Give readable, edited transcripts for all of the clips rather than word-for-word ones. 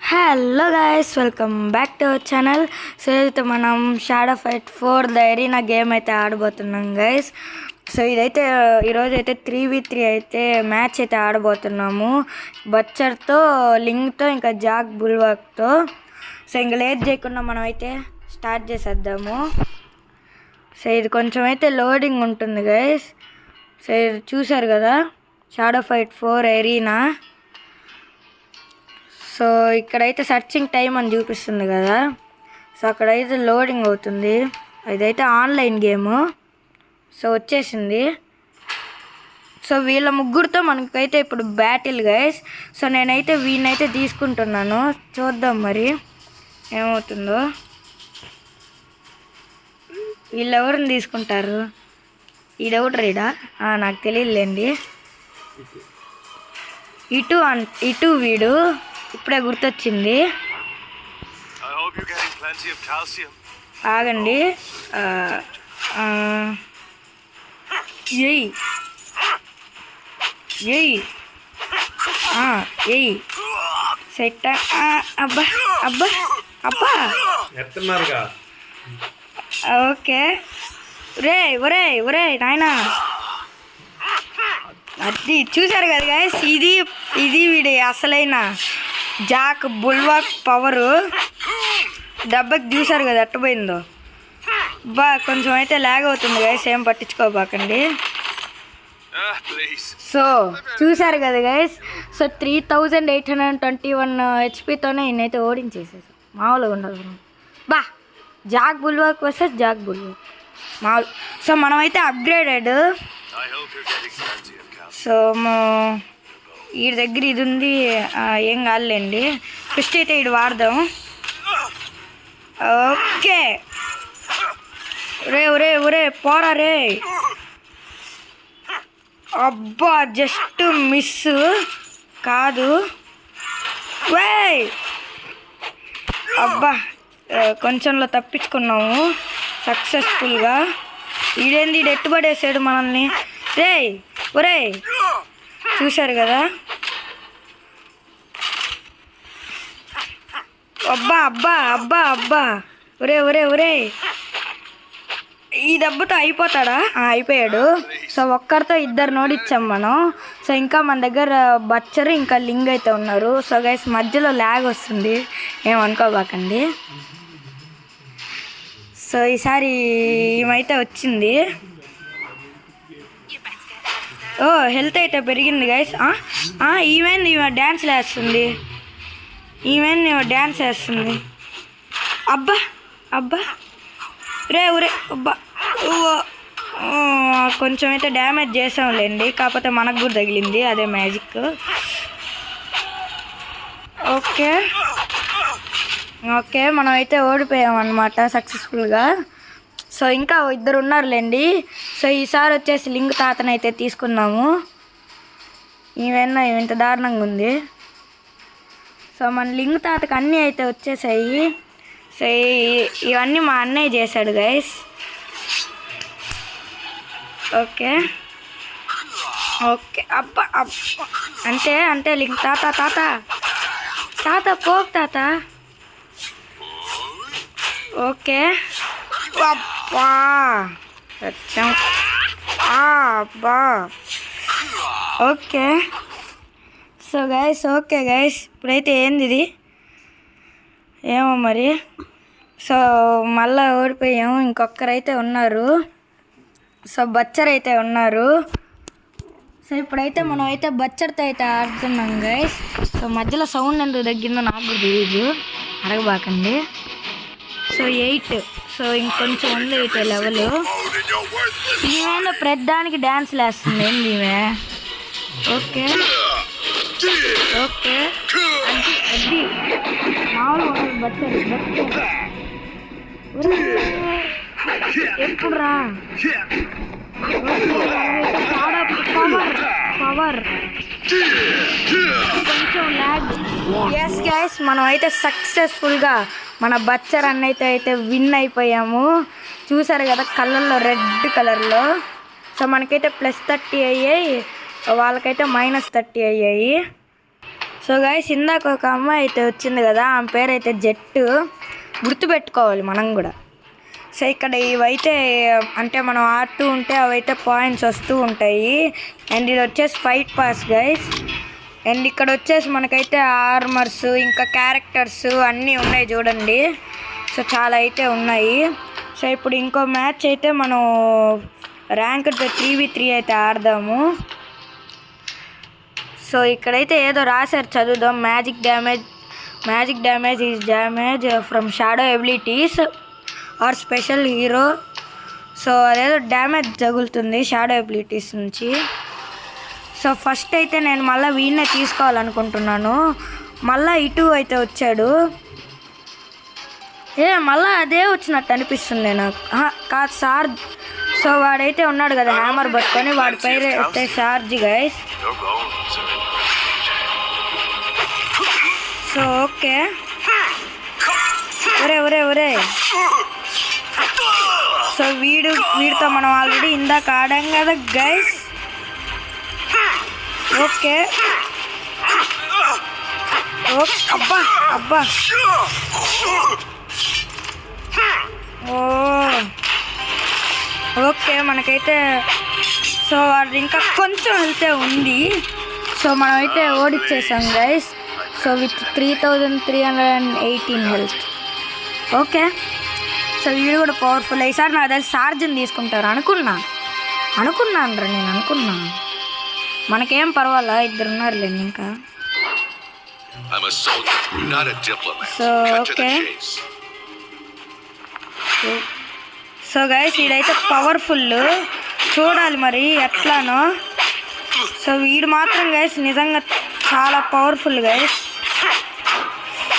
Hello guys, welcome back to our channel. So అయితే మనం shadow fight 4 the arena game అయితే ఆడబోతున్నాం guys. So ఇదైతే ఈరోజు అయితే 3v3 అయితే మ్యాచ్ అయితే ఆడబోతున్నాము. బచ్చర్తో, లింగ్తో, ఇంకా జాక్ బుల్వాక్తో. సో ఇంకా లేట్ చేయకుండా మనం అయితే స్టార్ట్ చేసేద్దాము. సో ఇది కొంచెం అయితే లోడింగ్ ఉంటుంది గైస్. సో ఇది చూసారు కదా, షాడో ఫైట్ 4 ఎరీనా. సో ఇక్కడైతే సర్చింగ్ టైం అని చూపిస్తుంది కదా, సో అక్కడైతే లోడింగ్ అవుతుంది. ఇదైతే ఆన్లైన్ గేము. సో వచ్చేసింది. సో వీళ్ళ ముగ్గురితో మనకైతే ఇప్పుడు బ్యాటిల్ గైస్. సో నేనైతే వీడినైతే తీసుకుంటున్నాను, చూద్దాం మరి ఏమవుతుందో. వీళ్ళెవరిని తీసుకుంటారు? ఈడెవడు రీడా నాకు తెలియదులేండి. ఇటు వీడు ఇప్పుడే గుర్తొచ్చింది. ఆగండి. ఎయ్ ఎయ్ ఎయ్ సెట్. అబ్బా అబ్బా అబ్బా, ఓకే. ఒరే నాయనా, అది చూసారు కదా గైస్, ఇది వీడి అసలైన జాక్ బుల్వాక్ పవరు. దెబ్బకి చూసారు కదా ఎట్టపోయిందో. కొంచెం అయితే లాగ్ అవుతుంది గైస్, ఏం పట్టించుకోబాకండి. సో చూసారు కదా గైస్, సో 3821 హెచ్పితోనే ఈయనైతే ఓడించేసేసి మామూలుగా ఉండదు. జాక్ బుల్వాక్ వర్సెస్ జాక్ బుల్వాక్ మామూలు. సో మనమైతే అప్గ్రేడెడ్. సో వీడి దగ్గర ఇది ఉంది, ఏం కాదులేండి. ఫస్ట్ అయితే ఇది వాడదాం. ఓకే. ఒరే పోరా రే. అబ్బా జస్ట్ మిస్ కాదు. అబ్బా కొంచెంలో తప్పించుకున్నాము సక్సెస్ఫుల్గా. ఈడేంది ఎట్టుబడేసాడు మనల్ని. ఒరే చూశారు కదా. అబ్బా ఒరే ఈ దెబ్బతో అయిపోతాడా? అయిపోయాడు. సో ఒక్కరితో ఇద్దరు నోడిచ్చాం మనం. సో ఇంకా మన దగ్గర బచ్చరు ఇంకా లింగ్ అయితే ఉన్నారు. సో గైస్ మధ్యలో ల్యాగ్ వస్తుంది, ఏమనుకోబాకండి. సో ఈసారి ఏమైతే వచ్చింది. హెల్త్ అయితే పెరిగింది గైస్. ఈమె డ్యాన్స్ వేస్తుంది. డ్యాన్స్ వేస్తుంది. అబ్బా ఒరే అబ్బా. కొంచెం అయితే డ్యామేజ్ చేసాంలేండి, కాకపోతే మనకు కూడా తగిలింది, అదే మ్యాజిక్. ఓకే మనం అయితే ఓడిపోయామన్నమాట సక్సెస్ఫుల్గా. సో ఇంకా ఇద్దరు ఉన్నారులేండి. సో ఈసారి వచ్చేసి లింగ్ తాతనైతే తీసుకున్నాము. ఇంత దారుణంగా ఉంది. సో మన లింగ్ తాతకు అన్నీ అయితే వచ్చేసాయి. సో ఇవన్నీ మా అన్నయ్య చేశాడు గైస్. ఓకే అబ్బా అంతే లింగ్ తాత పోక్ తాత. ఓకే అబ్బా అబ్బా. ఓకే సో గైస్, ఇప్పుడైతే ఏంది ఇది ఏమో మరి. సో మళ్ళీ ఓడిపోయాము. ఇంకొకరైతే ఉన్నారు. సో బచ్చర్ అయితే ఉన్నారు. సో ఇప్పుడైతే మనం అయితే బచ్చర్తో అయితే ఆడుతున్నాం గైస్. సో మధ్యలో సౌండ్ ఎందుకు తగ్గిందో నాకు కూడా తెలీదు, అడగబాకండి. సో 8. సో ఇంకొంచెం ఉంది అయితే లెవెల్. ఈమె ప్రతిదానికి డ్యాన్స్లు వేస్తుంది ఏంది ఈమె. ఓకే అది మామూలు బచ్చరు ఎప్పుడు రా. పవర్ కొంచెం ల్యాగ్. ఎస్ గైస్, మనం అయితే సక్సెస్ఫుల్గా మన బచ్చర్ అయితే విన్ అయిపోయాము. చూసారు కదా కలర్లో, రెడ్ కలర్లో. సో మనకైతే +30 అయ్యాయి, వాళ్ళకైతే -30 అయ్యాయి. సో గైస్ ఇందాక ఒక అమ్మాయి అయితే వచ్చింది కదా, ఆమె పేరు అయితే జట్టు, గుర్తుపెట్టుకోవాలి మనం కూడా. సో ఇక్కడ ఇవైతే అంటే మనం ఆడుతూ ఉంటే అవైతే పాయింట్స్ వస్తూ ఉంటాయి. అండ్ ఇది వచ్చేసి ఫైట్ పాస్ గైస్. అండ్ ఇక్కడ వచ్చేసి మనకైతే ఆర్మర్స్ ఇంకా క్యారెక్టర్స్ అన్నీ ఉన్నాయి చూడండి. సో చాలా అయితే ఉన్నాయి. సో ఇప్పుడు ఇంకో మ్యాచ్ అయితే మనం ర్యాంక్ 3v3 అయితే ఆడదాము. సో ఇక్కడైతే ఏదో రాశారు, చదువుదాం. Magic damage is damage from shadow abilities are special hero. So అదేదో డ్యామేజ్ తగులుతుంది షాడో ఎబిలిటీస్ నుంచి. సో ఫస్ట్ అయితే నేను మళ్ళీ వీడినే తీసుకోవాలనుకుంటున్నాను. మళ్ళీ ఇటు అయితే వచ్చాడు. మళ్ళీ అదే వచ్చినట్టు అనిపిస్తుంది నాకు. కాదు సార్జ్. సో వాడైతే ఉన్నాడు కదా హ్యామర్ పట్టుకొని, వాడి పేరు అయితే షార్జ్ గైస్. సో ఓకే, ఒరే సో వీడితో మనం ఆల్రెడీ ఇందాక ఆడాం కదా గైస్. ఓకే అబ్బా ఓకే మనకైతే సో అది ఇంకా కొంచెం వెళ్తే ఉంది. సో మనమైతే ఓడిచ్చేసాం guys. So with 3318 health. Okay, so వీడు కూడా పవర్ఫుల్. ఈసారి నాకు తెలిసి సార్జన్ తీసుకుంటారు అనుకున్నాను రా నేను అనుకున్నా. మనకేం పర్వాలా, 2 ఉన్నారులే ఇంకా. సో ఓకే, సో గైస్ వీడైతే పవర్ఫుల్, చూడాలి మరి ఎట్లానో. సో వీడు మాత్రం గైస్ నిజంగా చాలా పవర్ఫుల్ గైస్.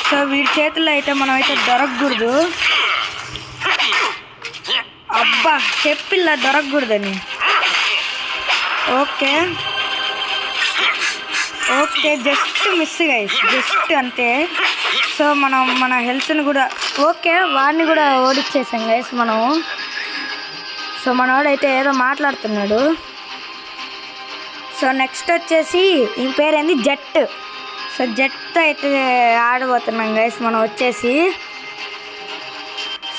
సో వీడి చేతుల్లో అయితే మనం అయితే దొరకకూడదు. అబ్బా చెప్పిల్లా దొరకకూడదని. Okay just miss guys, just అంతే. సో మనం మన హెల్త్ని కూడా ఓకే వాడిని కూడా ఓడిచ్చేసాం గైస్ మనం. సో మనోడైతే ఏదో మాట్లాడుతున్నాడు. సో నెక్స్ట్ వచ్చేసి ఈ పేరేంది జట్. సో జట్ అయితే ఆడబోతున్నాం గైస్ మనం వచ్చేసి.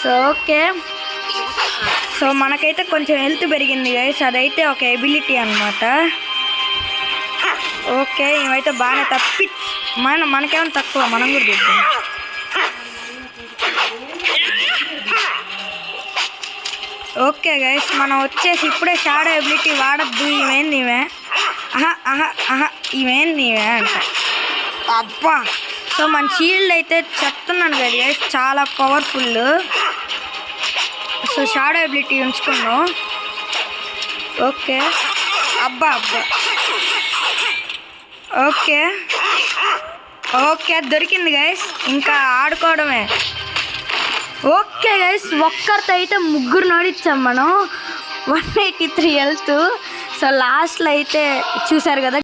సో ఓకే, సో మనకైతే కొంచెం హెల్త్ పెరిగింది గైస్, అదైతే ఒక ఎబిలిటీ అన్నమాట. ఓకే ఇవైతే బాగానే మనకేమైనా తక్కువ, మనం కూడా చూద్దాం. ఓకే గైస్ మనం వచ్చేసి ఇప్పుడే షాడో ఎబిలిటీ వాడద్దు. ఇవేంది ఇవే అంట. అబ్బా సో మన షీల్డ్ అయితే చెప్తున్నాను కదా గైస్, చాలా పవర్ఫుల్. సో షాడో ఎబిలిటీ ఉంచుకున్నాం. ఓకే అబ్బా ఓకే దొరికింది గైస్, ఇంకా ఆడుకోవడమే. ఓకే గైస్ ఒక్కరితో అయితే 3 నడిచాం మనం. 183 హెల్త్. సో లాస్ట్లో అయితే చూసారు కదా